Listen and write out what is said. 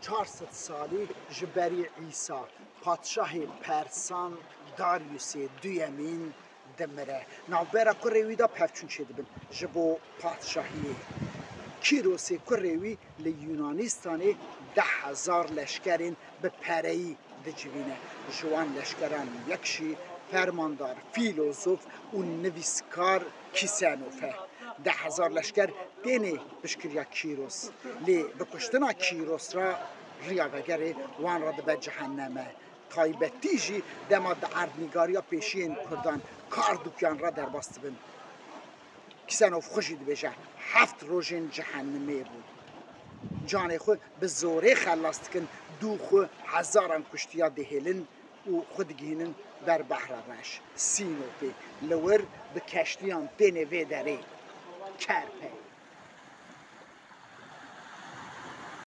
400 سالی جبری عیسی پادشاه پرسان داریوس دویمین دمره ناوبرا کوروی دا پفچون شده بن جبو پادشاهی کیروس کوروی لی یونانیستانی 10,000 لشکرین به پرهی دجوینه جوان لشکران یکشی فرماندار فیلوزوف و نویسکار کیسانوفه 10,000 لشکر دینه بشکریا کیروس لی بکشتنا کیروس را ریاوگره وان را به جهنمه تایبتی جی دما دعرنگاریا پیشین کردان کار دوکیان را در باست بن کیسانوف خوشی دبیجه 7 روژین جهنمه بود جان خود به زوره خلاص کن دو خو هزاران کشتیا دهلن و خود گینن در بحر رش سینوپی لور به کشتیان دنه و دره کرپه